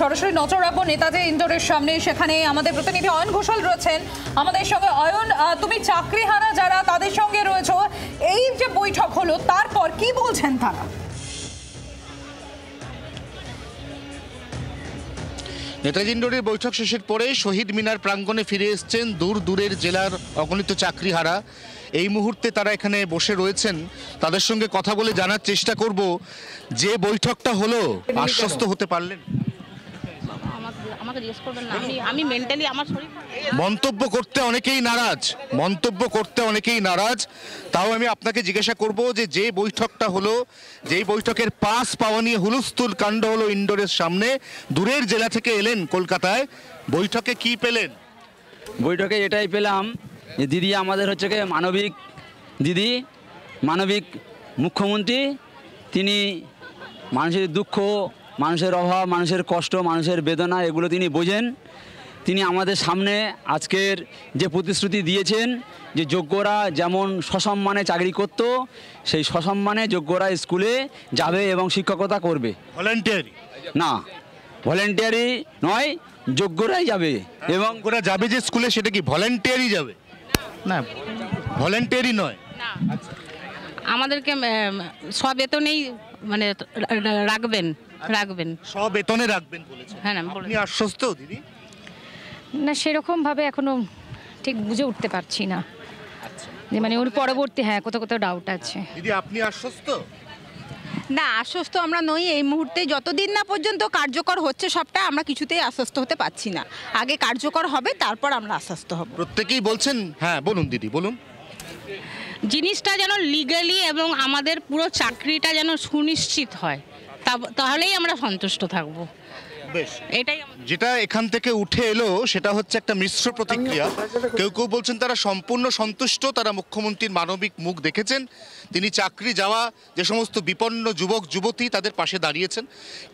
সরাসরি নজর রাখবো নেতাজি ইন্ডোরের সামনে, সেখানে আমাদের প্রতিনিধি অয়ন ঘোষাল রয়েছেন আমাদের সঙ্গে। অয়ন, তুমি চাকরিহারা যারা তাদের সঙ্গে রয়েছো, এই যে বৈঠক হলো তারপর কি বলছেন তারা? নেতাজি ইন্ডোরের বৈঠক শেষের পরে শহীদ মিনার প্রাঙ্গণে ফিরে এসছেন দূর দূরের জেলার অগণিত চাকরিহারা। এই মুহূর্তে তারা এখানে বসে রয়েছেন, তাদের সঙ্গে কথা বলে জানার চেষ্টা করব যে বৈঠকটা হলো আশ্বস্ত হতে পারলেন? মন্তব্য করতে অনেকেই নারাজ, তাও আমি আপনাকে জিজ্ঞাসা করব যে বৈঠকটা হলো, যেই বৈঠকের পাস পাওয়া নিয়ে হুলস্থুল কাণ্ড হলো ইন্ডোরের সামনে, দূরের জেলা থেকে এলেন কলকাতায়, বৈঠকে কি পেলেন? বৈঠকে এটাই পেলাম যে দিদি আমাদের হচ্ছে মানবিক দিদি, মানবিক মুখ্যমন্ত্রী। তিনি মানুষের দুঃখ, মানুষের অভাব, মানুষের কষ্ট, মানুষের বেদনা এগুলো তিনি বোঝেন। তিনি আমাদের সামনে আজকের যে প্রতিশ্রুতি দিয়েছেন যে যোগ্যরা যেমন সসম্মানে চাকরি করত, সেই সসম্মানে যোগ্যরা স্কুলে যাবে এবং শিক্ষকতা করবে। ভলান্টিয়ারি না, ভলান্টিয়ারি নয়, যোগ্যরাই যাবে। এবং ওরা যাবে যে স্কুলে, সেটা কি ভলান্টিয়ারি যাবে? না, ভলান্টিয়ারি নয়। আমাদেরকে সবেতনেই মানে রাখবেন সবেতনে রাখবেন বলেছেন। হ্যাঁ, আপনি আশ্বস্ত দিদি? না, সেরকম ভাবে এখনো ঠিক বুঝে উঠতে পারছি না যে মানে ওর পরবর্তী কোথাও কোথাও ডাউট আছে। দিদি আপনি আশ্বস্ত? না, আশ্বস্ত আমরা নই এই মুহূর্তে। যতদিন না পর্যন্ত কার্যকর হচ্ছে সবটা, আমরা কিছুতেই আশ্বস্ত হতে পারছি না। আগে কার্যকর হবে, তারপর আমরা আশ্বস্ত হব। প্রত্যেকেই বলছেন। হ্যাঁ বলুন দিদি, বলুন। জিনিসটা যেন লিগালি এবং আমাদের পুরো চাকরিটা যেন সুনিশ্চিত হয়, তাহলেই আমরা সন্তুষ্ট থাকবো। বেশ, এটাই যেটা এখান থেকে উঠে এলো সেটা হচ্ছে একটা মিশ্র প্রতিক্রিয়া। কেউ কেউ বলছেন তারা সম্পূর্ণ সন্তুষ্ট, তারা মুখ্যমন্ত্রীর মানবিক মুখ দেখেছেন, তিনি চাকরি যাওয়া যে সমস্ত বিপন্ন যুবক যুবতী তাদের পাশে দাঁড়িয়েছেন।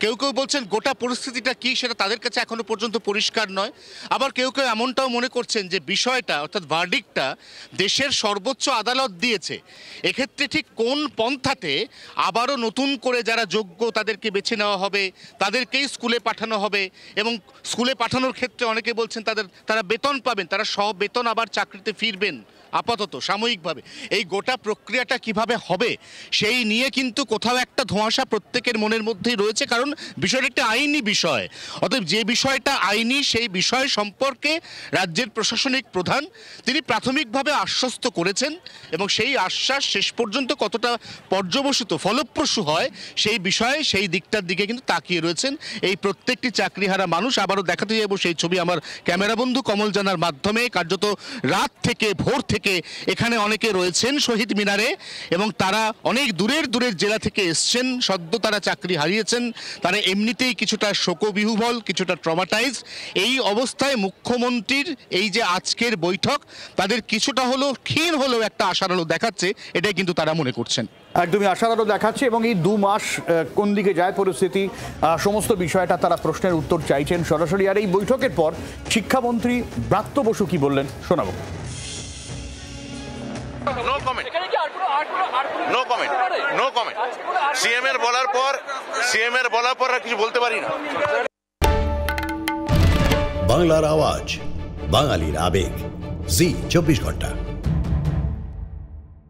কেউ কেউ বলছেন গোটা পরিস্থিতিটা কি সেটা তাদের কাছে এখনো পর্যন্ত পরিষ্কার নয়। আবার কেউ কেউ এমনটাও মনে করছেন যে বিষয়টা অর্থাৎ ভার্ডিক্টটা দেশের সর্বোচ্চ আদালত দিয়েছে, এক্ষেত্রে ঠিক কোন পন্থাতে আবারও নতুন করে যারা যোগ্য তাদেরকে বেছে নেওয়া হবে, তাদেরকেই স্কুলে পাঠানো হবে এবং স্কুলে পাঠানোর ক্ষেত্রে অনেকে বলছেন তারা বেতন পাবেন, তারা সব বেতন আবার চাকরিতে ফিরবেন আপাতত সাময়িকভাবে। এই গোটা প্রক্রিয়াটা কিভাবে হবে সেই নিয়ে কিন্তু কোথাও একটা ধোঁয়াশা প্রত্যেকের মনের মধ্যেই রয়েছে, কারণ বিষয়টা একটা আইনি বিষয়। অতএব যে বিষয়টা আইনি, সেই বিষয় সম্পর্কে রাজ্যের প্রশাসনিক প্রধান তিনি প্রাথমিকভাবে আশ্বস্ত করেছেন এবং সেই আশ্বাস শেষ পর্যন্ত কতটা পর্যবসিত ফলপ্রসূ হয় সেই বিষয়ে, সেই দিকটার দিকে কিন্তু তাকিয়ে রয়েছেন এই প্রত্যেকটি চাকরিহারা মানুষ। আবারও দেখাতে যাব সেই ছবি আমার ক্যামেরা বন্ধু কমল জানার মাধ্যমে। কার্যত রাত থেকে, ভোর থেকে এখানে অনেকে রয়েছেন শহীদ মিনারে এবং তারা অনেক দূরের জেলা থেকে এসছেন, সদ্য তারা চাকরি হারিয়েছেন, তারা এমনিতেই কিছুটা শোকবিহ্বল, কিছুটা ট্রমাটাইজ। এই অবস্থায় মুখ্যমন্ত্রীর এই যে আজকের বৈঠক তাদের কিছুটা হলো ক্ষীণ হলেও একটা আশার আলো দেখাচ্ছে, এটাই কিন্তু তারা মনে করছেন। একদমই আশার আলো দেখাচ্ছে এবং এই 2 মাস কোন দিকে যায় পরিস্থিতি, সমস্ত বিষয়টা তারা প্রশ্নের উত্তর চাইছেন সরাসরি। আর এই বৈঠকের পর শিক্ষামন্ত্রী ব্রাত্য বসু কি বললেন শোনাবো। No comment. সিএম এর বলার পর আর কিছু বলতে পারি না। বাংলার আওয়াজ, বাঙালির আবেগ, জি 24 ঘন্টা।